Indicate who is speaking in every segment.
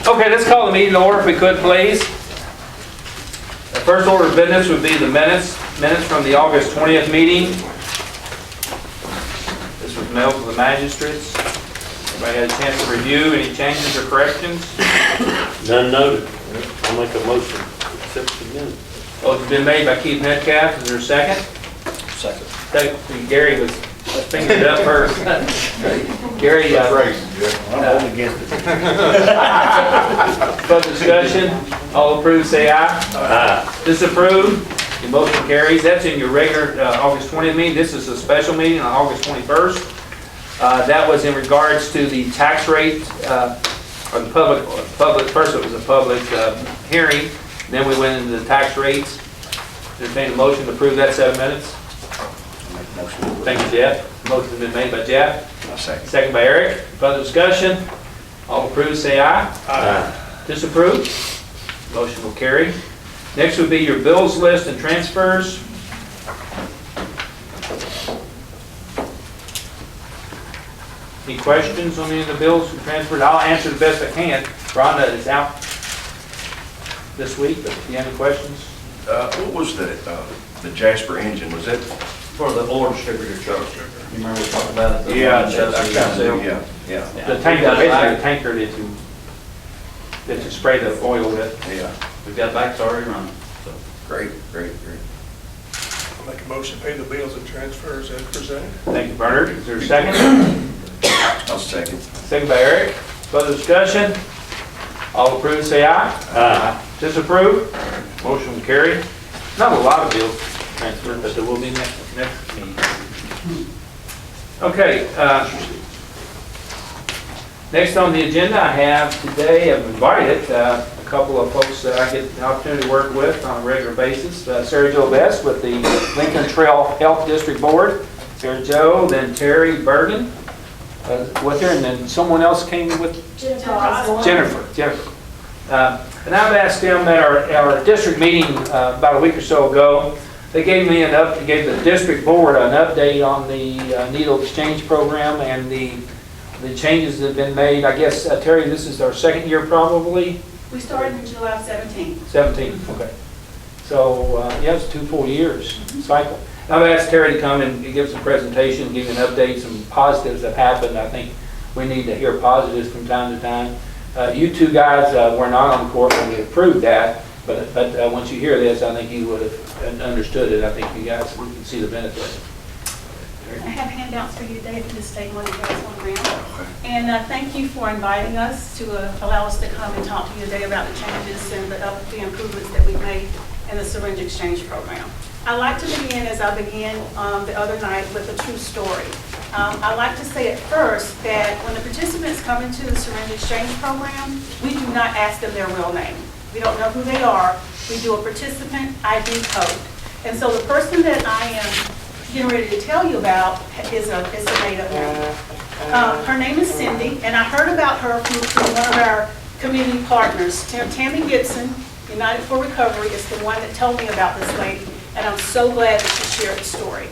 Speaker 1: Okay, let's call the meeting to order if we could, please. The first order of business would be the minutes from the August 20th meeting. This was mailed to the magistrates. Everybody had a chance to review any changes or corrections?
Speaker 2: None noted. I'll make a motion to accept the minutes.
Speaker 1: Motion's been made by Keith Metcalf. Is there a second?
Speaker 3: Second.
Speaker 1: Gary was fingered up first. Gary,
Speaker 3: I'm voting against it.
Speaker 1: further discussion? All approved, say aye.
Speaker 2: Aye.
Speaker 1: Disapprove? Your motion carries. That's in your regular August 20th meeting. This is a special meeting on August 21st. That was in regards to the tax rate, or the public, first it was a public hearing, then we went into the tax rates. Entertain a motion to approve that 7 minutes. Thank you, Jeff. Motion's been made by Jeff. Second by Eric. Further discussion? All approved, say aye.
Speaker 2: Aye.
Speaker 1: Disapprove? Motion will carry. Next would be your bills list and transfers. Any questions on any of the bills and transfers? I'll answer the best I can. Rhonda is out this week, but if you have any questions?
Speaker 4: What was the Jasper engine? Was that?
Speaker 1: For the oil distributor truck. You remember we talked about it?
Speaker 4: Yeah.
Speaker 1: The tanker, basically the tanker that you spray the oil with.
Speaker 4: Yeah.
Speaker 1: We've got bikes already running. So.
Speaker 4: Great.
Speaker 5: I'll make a motion to pay the bills and transfers as presented.
Speaker 1: Thank you, Bernard. Is there a second?
Speaker 4: I'll second.
Speaker 1: Second by Eric. Further discussion? All approved, say aye.
Speaker 2: Aye.
Speaker 1: Disapprove? Motion will carry. Not a lot of bills transferred, but there will be next meeting. Okay. Next on the agenda, I have today, I've invited a couple of folks that I get the opportunity to work with on a regular basis. Sarah Jo Best with the Lincoln Trail Health District Board. Sarah Jo, then Terry Bergen with her, and then someone else came with Jennifer. And I've asked them at our district meeting about a week or so ago. They gave me gave the district board an update on the needle exchange program and the changes that have been made. I guess, Terry, this is our second year probably?
Speaker 6: We started in July of 17.
Speaker 1: 17, okay. So, yeah, it's 2 full years cycle. I've asked Terry to come and give us a presentation, give you an update, some positives that happened. I think we need to hear positives from time to time. You two guys were not on the court when we approved that, but once you hear this, I think you would have understood it. I think you guys can see the benefit.
Speaker 6: I have handouts for you, David, to stay when you guys want around. And thank you for inviting us to allow us to come and talk to you today about the changes and the improvements that we've made in the syringe exchange program. I like to begin, as I began the other night, with a true story. I like to say at first that when the participants come into the syringe exchange program, we do not ask them their real name. We don't know who they are. We do a participant ID code. And so the person that I am getting ready to tell you about is a made-up name. Her name is Cindy, and I heard about her from one of our community partners. Tammy Gibson, United for Recovery, is the one that told me about this lady, and I'm so glad that she shared the story.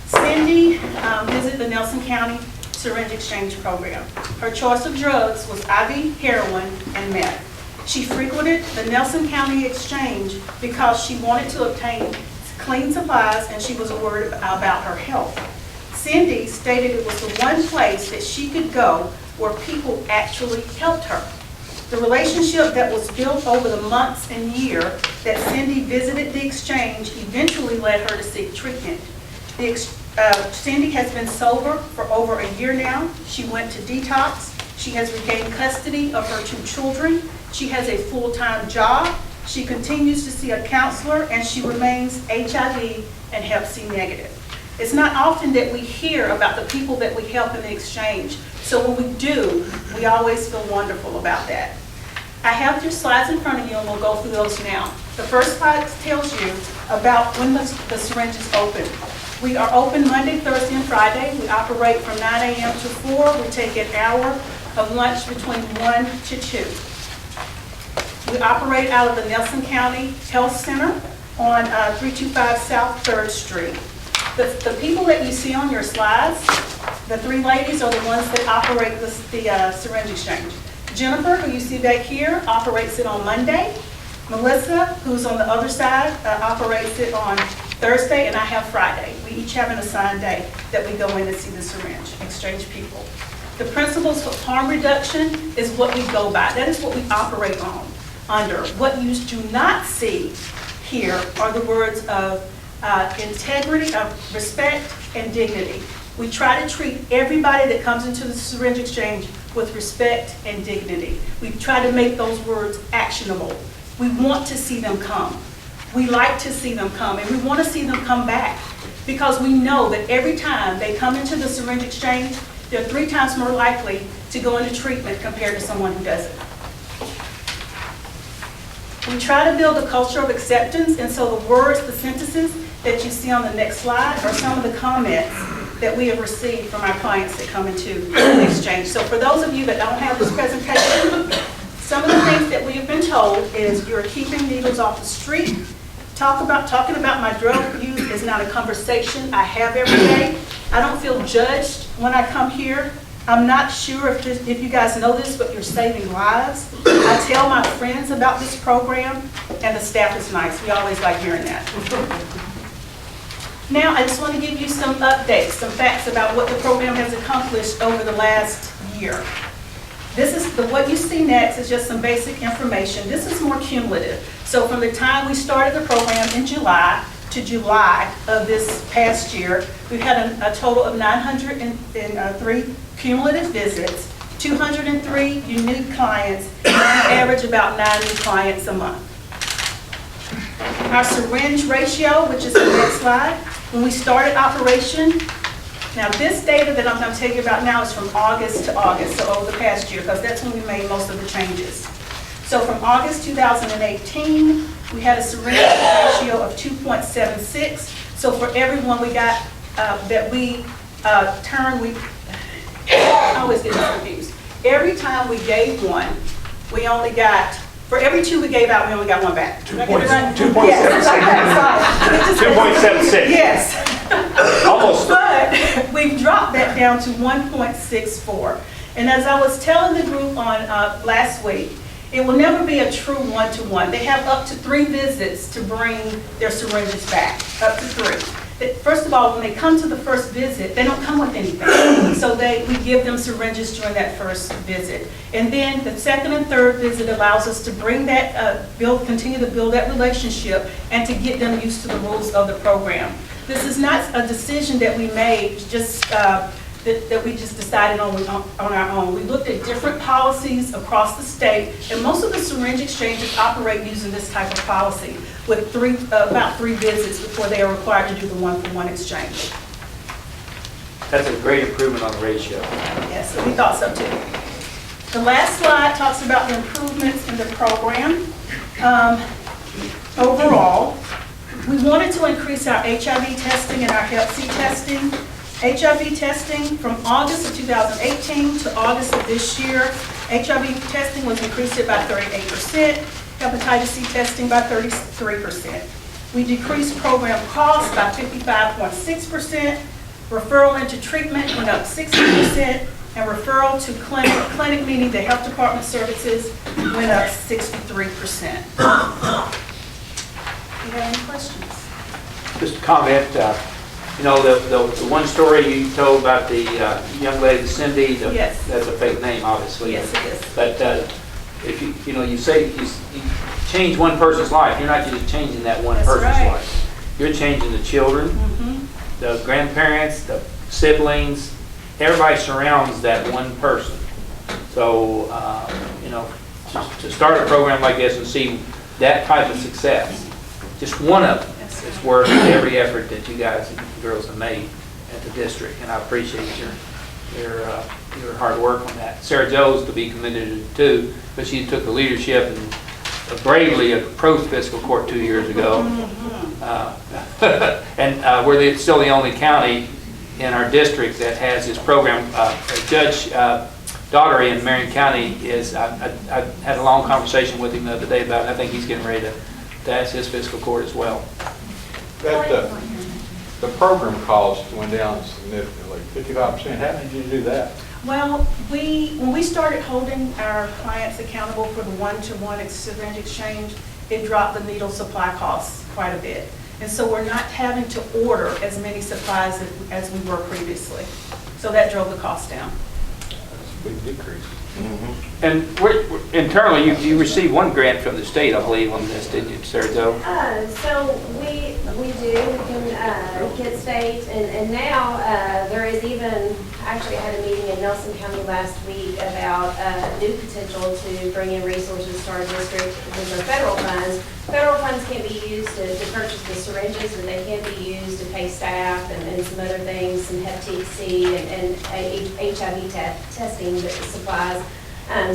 Speaker 6: Cindy visited the Nelson County Syringe Exchange Program. Her choice of drugs was IV heroin and meth. She frequented the Nelson County Exchange because she wanted to obtain clean supplies and she was worried about her health. Cindy stated it was the one place that she could go where people actually helped her. The relationship that was built over the months and year that Cindy visited the exchange eventually led her to seek treatment. Cindy has been sober for over a year now. She went to detox. She has regained custody of her 2 children. She has a full-time job. She continues to see a counselor, and she remains HIV and Hep C negative. It's not often that we hear about the people that we help in the exchange. So when we do, we always feel wonderful about that. I have your slides in front of you, and we'll go through those now. The first slide tells you about when the syringe is open. We are open Monday, Thursday, and Friday. We operate from 9 a.m. to 4. We take an hour of lunch between 1 to 2. We operate out of the Nelson County Health Center on 325 South 3rd Street. The people that you see on your slides The three ladies are the ones that operate the syringe exchange. Jennifer, who you see back here, operates it on Monday. Melissa, who's on the other side, operates it on Thursday, and I have Friday. We each have an assigned day that we go in to see the syringe exchange people. The principles for harm reduction is what we go by. That is what we operate under. What you do not see here are the words of integrity, of respect, and dignity. We try to treat everybody that comes into the syringe exchange with respect and dignity. We try to make those words actionable. We want to see them come. We like to see them come, and we want to see them come back because we know that every time they come into the syringe exchange, they're 3 times more likely to go into treatment compared to someone who doesn't. We try to build a culture of acceptance, and so the words, the sentences that you see on the next slide are some of the comments that we have received from our clients that come into the exchange. So for those of you that don't have this presentation, some of the things that we have been told is you're keeping needles off the street. Talking about my drug use is not a conversation I have every day. I don't feel judged when I come here. I'm not sure if you guys know this, but you're saving lives. I tell my friends about this program, and the staff is nice. We always like hearing that. Now, I just want to give you some updates, some facts about what the program has accomplished over the last year. This is what you see next is just some basic information. This is more cumulative. So from the time we started the program in July to July of this past year, we've had a total of 903 cumulative visits, 203 unique clients, and we average about 9 new clients a month. Our syringe ratio, which is the next slide, when we started operation, now this data that I'm going to tell you about now is from August to August, so over the past year, because that's when we made most of the changes. So from August 2018, we had a syringe ratio of 2.76. So for everyone we got that we turned, I always get confused. Every time we gave one, we only got, for every 2 we gave out, we only got 1 back.
Speaker 1: 2.76.
Speaker 6: Yes.
Speaker 1: 2.76.
Speaker 6: Yes.
Speaker 1: Almost.
Speaker 6: But we've dropped that down to 1.64. And as I was telling the group on last week, it will never be a true one-to-one. They have up to 3 visits to bring their syringes back, up to 3. First of all, when they come to the first visit, they don't come with anything. So we give them syringes during that first visit. And then the second and third visit allows us to bring that, continue to build that relationship and to get them used to the rules of the program. This is not a decision that we made just that we just decided on our own. We looked at different policies across the state, and most of the syringe exchanges operate using this type of policy with about 3 visits before they are required to do the one-for-one exchange.
Speaker 1: That's a great improvement on the ratio.
Speaker 6: Yes, we thought so too. The last slide talks about the improvements in the program. Overall, we wanted to increase our HIV testing and our Hep C testing. HIV testing from August of 2018 to August of this year, HIV testing was increased by 38%, hepatitis C testing by 33%. We decreased program costs by 55.6%, referral into treatment went up 60%, and referral to clinic meaning the health department services went up 63%. Do you have any questions?
Speaker 1: Just a comment, you know, the one story you told about the young lady, Cindy,
Speaker 6: Yes.
Speaker 1: That's a fake name, obviously.
Speaker 6: Yes, it is.
Speaker 1: But if you say you change one person's life, you're not just changing that one
Speaker 6: That's
Speaker 1: person's
Speaker 6: right.
Speaker 1: life. You're changing the children, the grandparents, the siblings, everybody surrounds that one person. So, you know, to start a program like this and see that type of success, just one of them, it's worth every effort that you guys and girls have made at the district, and I appreciate your hard work on that. Sarah Jo's to be commended too, but she took the leadership and bravely approached fiscal court 2 years ago, and we're still the only county in our district that has this program. Judge Daugherty in Marion County is. I had a long conversation with him the other day about it. I think he's getting ready to ask his fiscal court as well.
Speaker 7: the program cost went down significantly, 55%. How did you do that?
Speaker 6: Well, when we started holding our clients accountable for the one-to-one syringe exchange, it dropped the needle supply costs quite a bit. And so we're not having to order as many supplies as we were previously. So that drove the cost down.
Speaker 7: That's a big decrease.
Speaker 1: And internally, you received one grant from the state, I believe, on this, didn't you, Sarah Jo?
Speaker 8: So we can get state, and now there is even, actually I had a meeting in Nelson County last week about new potential to bring in resources to our district with our federal funds. Federal funds can be used to purchase the syringes, and they can be used to pay staff and some other things, some hepatitis C and HIV testing supplies.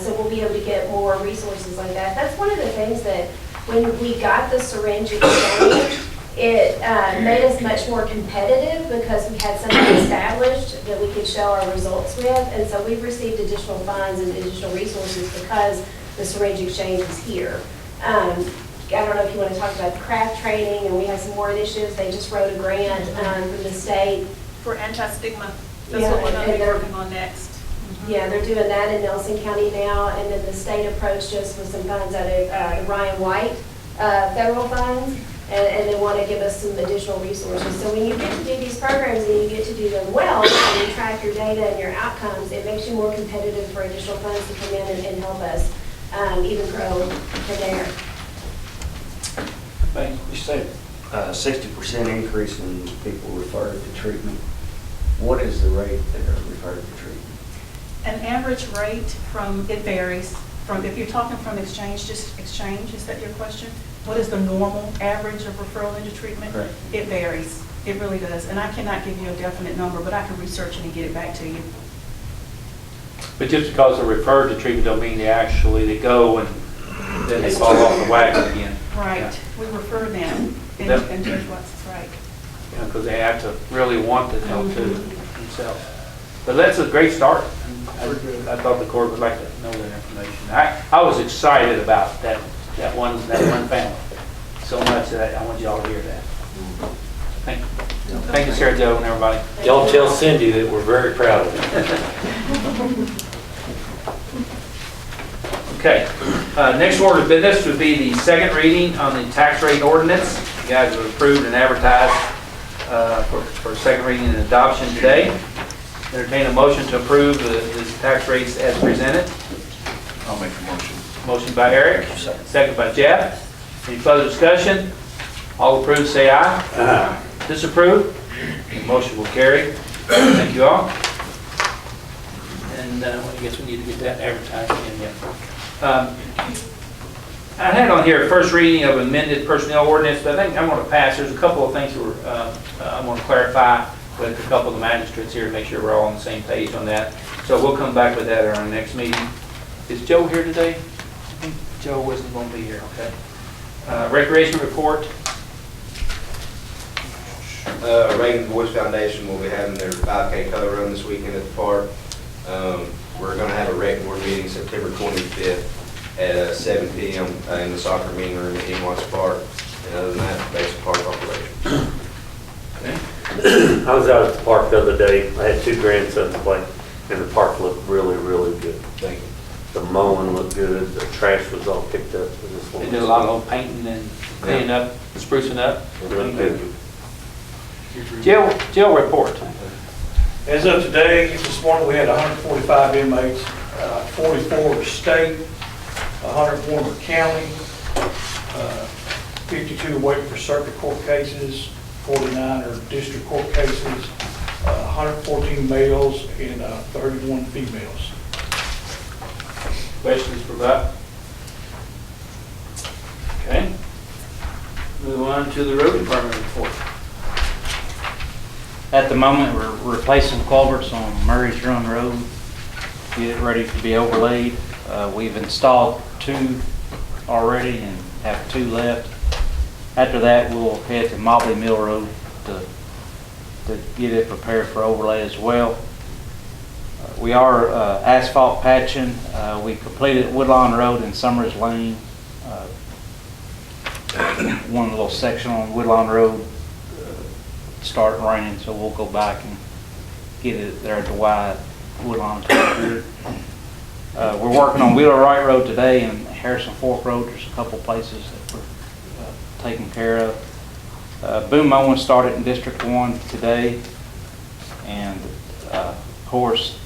Speaker 8: So we'll be able to get more resources like that. That's one of the things that when we got the syringe exchange, it made us much more competitive because we had something established that we could show our results with. And so we've received additional funds and additional resources because the syringe exchange is here. I don't know if you want to talk about the craft training, and we have some more initiatives. They just wrote a grant from the state.
Speaker 6: For anti-stigma, that's what we're going to be working on next.
Speaker 8: Yeah, they're doing that in Nelson County now, and then the state approached us with some funds out of Ryan White federal funds, and they want to give us some additional resources. So when you get to do these programs and you get to do them well, and you track your data and your outcomes, it makes you more competitive for additional funds to come in and help us even grow from there.
Speaker 3: You said 60% increase in people referred to treatment. What is the rate that are referred to treatment?
Speaker 6: An average rate it varies from, if you're talking from exchange, just exchange, is that your question? What is the normal average of referral into treatment?
Speaker 3: Correct.
Speaker 6: It varies. It really does. And I cannot give you a definite number, but I can research it and get it back to you.
Speaker 1: But just because they're referred to treatment don't mean they go and then they fall off the wagon again.
Speaker 6: Right.
Speaker 1: Yeah.
Speaker 6: We refer them, and
Speaker 1: Yep.
Speaker 6: and Judge Watts is right.
Speaker 1: Because they have to really want the help too themselves. But that's a great start. I thought the court would like to know that information. I was excited about that one family so much that I want y'all to hear that. Thank you. Thank you, Sarah Jo and everybody.
Speaker 2: Y'all tell Cindy that we're very proud of her.
Speaker 1: Okay, next order of business would be the second reading on the tax rate ordinance. You guys have approved and advertised for second reading and adoption today. Entertain a motion to approve the tax rates as presented.
Speaker 4: I'll make the motion.
Speaker 1: Motion by Eric, second by Jeff. Any further discussion? All approved, say aye.
Speaker 2: Aye.
Speaker 1: Disapprove? The motion will carry. Thank you all. And I guess we need to get that advertised again. I had on here first reading of amended personnel ordinance, but I think I'm going to pass. There's a couple of things I want to clarify with a couple of the magistrates here to make sure we're all on the same page on that. So we'll come back with that at our next meeting. Is Joe here today? I think Joe wasn't going to be here, okay. Recreation report.
Speaker 9: Reagan Boys Foundation will be having their 5K color run this weekend at the park. We're going to have a rec board meeting September 25th at 7 p.m. In the soccer meeting room at Watts Park. And other than that, basic park operation.
Speaker 2: I was out at the park the other day. I had 2 grandsons play, and the park looked really, really good.
Speaker 9: Thank you.
Speaker 2: The mowing looked good. The trash was all picked up.
Speaker 1: They did a lot of painting and cleaning up, sprucing up.
Speaker 2: It looked good.
Speaker 1: Jail report.
Speaker 3: As of today, this morning, we had 145 inmates, 44 were state, 101 were county, 52 waiting for circuit court cases, 49 are district court cases, 114 males and 31 females.
Speaker 1: Questions for Bob? Okay. Move on to the road department report.
Speaker 10: At the moment, we're replacing culverts on Murray's Run Road, get it ready to be overlaid. We've installed 2 already and have 2 left. After that, we'll head to Mobley Mill Road to get it prepared for overlay as well. We are asphalt patching. We completed Woodlawn Road and Summers Lane. One little section on Woodlawn Road started raining, so we'll go back and get it there at the wide Woodlawn Town. We're working on Wheeler Wright Road today and Harrison Fork Road. There's a couple places that we're taking care of. Boom mowing started in District 1 today, and of course,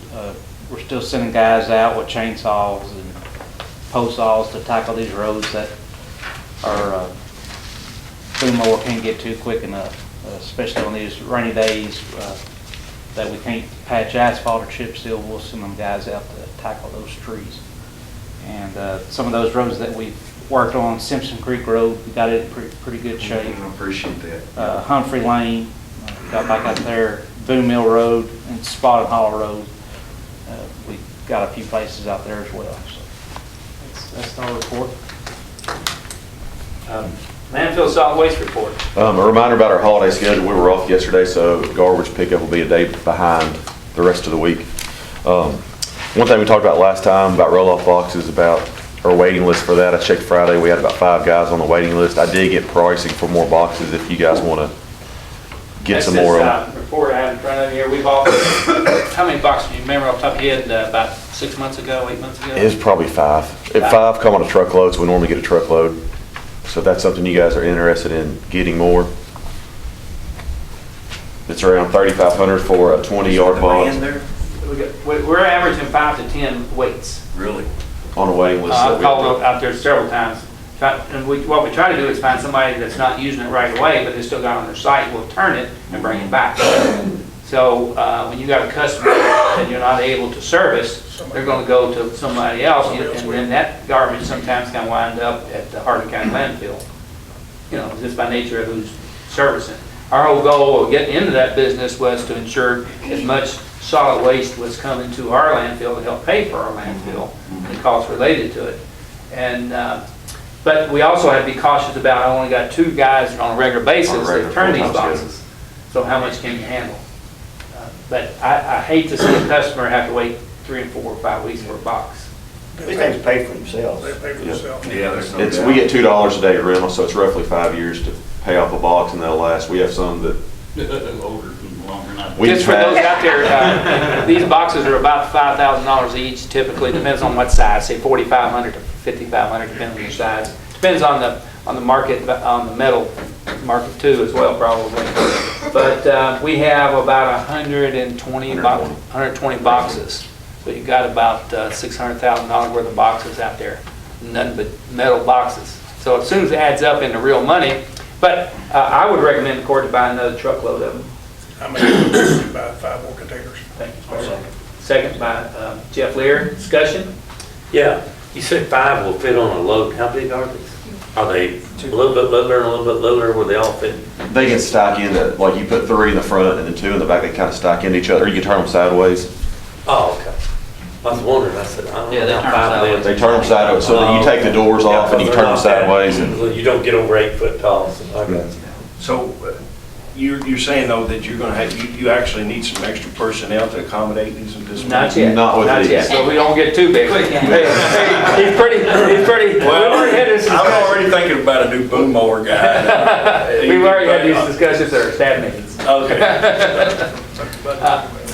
Speaker 10: we're still sending guys out with chainsaws and post saws to tackle these roads that our boom mower can't get to quick enough, especially on these rainy days that we can't patch asphalt or chip seal. We'll send them guys out to tackle those trees. And some of those roads that we've worked on, Simpson Creek Road, we got it in pretty good shape.
Speaker 4: I appreciate that.
Speaker 10: Humphrey Lane, got back out there, Boone Mill Road and Spotted Hollow Road. We got a few places out there as well. So that's our report.
Speaker 1: Landfill solid waste report.
Speaker 11: A reminder about our holiday schedule. We were off yesterday, so garbage pickup will be a day behind the rest of the week. One thing we talked about last time about roll-off boxes, about our waiting list for that. I checked Friday. We had about 5 guys on the waiting list. I did get pricing for more boxes if you guys want to get some more.
Speaker 1: That's this report I have in front of you here. We bought, how many boxes do you remember off the top of your head, about 6 months ago, 8 months ago?
Speaker 11: It's probably 5. If 5 come on a truckload, so we normally get a truckload. So if that's something you guys are interested in getting more, it's around $3,500 for a 20-yard box
Speaker 1: We're averaging 5 to 10 weights.
Speaker 4: Really?
Speaker 11: on a waiting list.
Speaker 1: I've called out there several times. And what we try to do is find somebody that's not using it right away, but they still got it on their site, will turn it and bring it back. So when you got a customer that you're not able to service, they're going to go to somebody else, and then that garbage sometimes can wind up at the Hardin County landfill. You know, just by nature of who's servicing. Our whole goal of getting into that business was to ensure as much solid waste was coming to our landfill to help pay for our landfill and the costs related to it. And but we also have to be cautious about, I only got 2 guys on a regular basis that turn these boxes. So how much can you handle? But I hate to see a customer have to wait 3 and 4 or 5 weeks for a box.
Speaker 12: These things pay for themselves.
Speaker 5: They pay for themselves.
Speaker 4: Yeah, there's no
Speaker 11: It's,
Speaker 4: doubt.
Speaker 11: we get $2 a day rental, so it's roughly 5 years to pay off a box, and they'll last. We have some that we
Speaker 1: Just for those
Speaker 11: track.
Speaker 1: out there, these boxes are about $5,000 each typically, depends on what size, say 4,500 to 5,500, depending on your size. Depends on the market, on the metal market too as well, probably. But we have about 120 boxes. So you got about $600,000 worth of boxes out there, nothing but metal boxes. So as soon as it adds up into real money, but I would recommend the court to buy another truckload of them.
Speaker 5: I mean, about 5 more containers.
Speaker 1: Thank you, Sir. Second by Jeff Lear. Discussion?
Speaker 2: Yeah, you said 5 will fit on a load. How big are these? Are they a little bit littler and a little bit littler where they all fit?
Speaker 11: They can stack into, like you put 3 in the front and then 2 in the back, they kind of stack into each other. You can turn them sideways.
Speaker 2: Oh, okay. I was wondering, I said, I don't
Speaker 10: Yeah, they
Speaker 2: know
Speaker 10: turn
Speaker 2: how 5 of them.
Speaker 11: They turn them sideways, so that you take the doors off and you turn them sideways. And
Speaker 2: You don't get over 8 foot tall, so I got you.
Speaker 4: So you're saying though that you're gonna have, you actually need some extra personnel to accommodate these and this?
Speaker 1: Not yet.
Speaker 11: Not with
Speaker 1: Not yet.
Speaker 11: these.
Speaker 1: So we don't get too big. He's pretty,
Speaker 4: Well,
Speaker 1: we've already had this
Speaker 4: I'm
Speaker 1: discussion.
Speaker 4: already thinking about a new boom mower guy.
Speaker 1: We've already had these discussions at our staff meetings.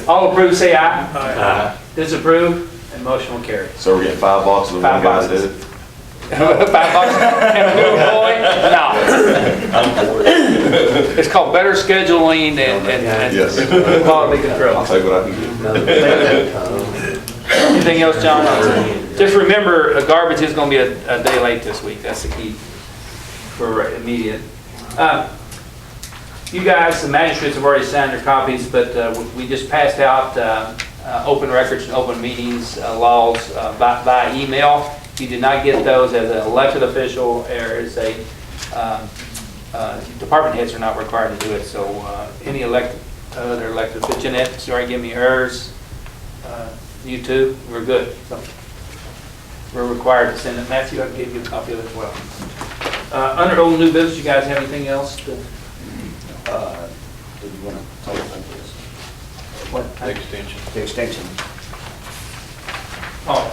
Speaker 1: All approved, say aye.
Speaker 2: Aye.
Speaker 1: Disapprove, and motion will carry.
Speaker 11: so we're getting 5 boxes and
Speaker 1: 5
Speaker 11: 1 guy to
Speaker 1: boxes.
Speaker 11: do it.
Speaker 1: $5 and a new boy? No. It's called better scheduling and
Speaker 11: Yes.
Speaker 1: quality control.
Speaker 11: I'll take what I can get.
Speaker 1: Anything else, John? Just remember, garbage is going to be a day late this week. That's the key for immediate. You guys, the magistrates have already signed their copies, but we just passed out open records and open meetings laws by email. If you did not get those as an elected official or as a department heads are not required to do it. So any other elected official, Jeanette, sorry, give me hers. You too, we're good. So we're required to send it. Matthew, I gave you a copy of it as well. Under old new business, you guys have anything else?
Speaker 7: Do you want to talk about this?
Speaker 1: What?
Speaker 7: The extension.
Speaker 12: The extension.
Speaker 1: Oh,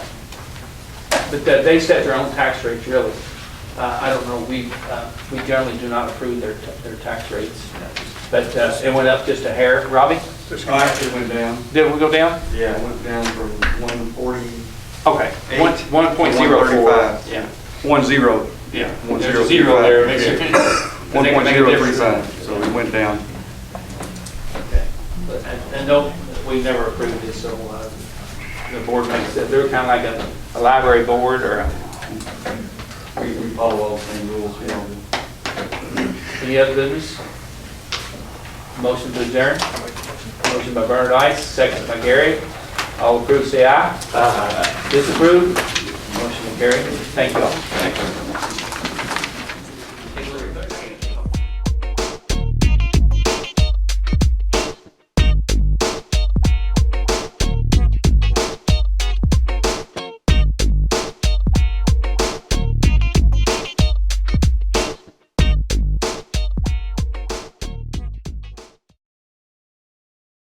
Speaker 1: but they set their own tax rates, really. I don't know, we generally do not approve their tax rates. but it went up just a hair. Robbie,
Speaker 5: Just-
Speaker 7: Actually went down.
Speaker 1: did we go down?
Speaker 7: Yeah, it went down from 140.
Speaker 1: Okay, 1.04. Yeah.
Speaker 7: 1-0.
Speaker 1: Yeah.
Speaker 7: 1-0.
Speaker 1: There's a zero there. Makes it-
Speaker 7: 1.035, so it went down.
Speaker 1: Okay. And no, we never approved this, so the board makes it, they're kind of like a library board or
Speaker 7: We follow all the same rules, you know.
Speaker 1: any other business? Motion to adjourn? Motion by Bernard Ice, second by Gary. All approved, say aye. Aye. Disapprove? Motion carried. Thank you all. Thank you.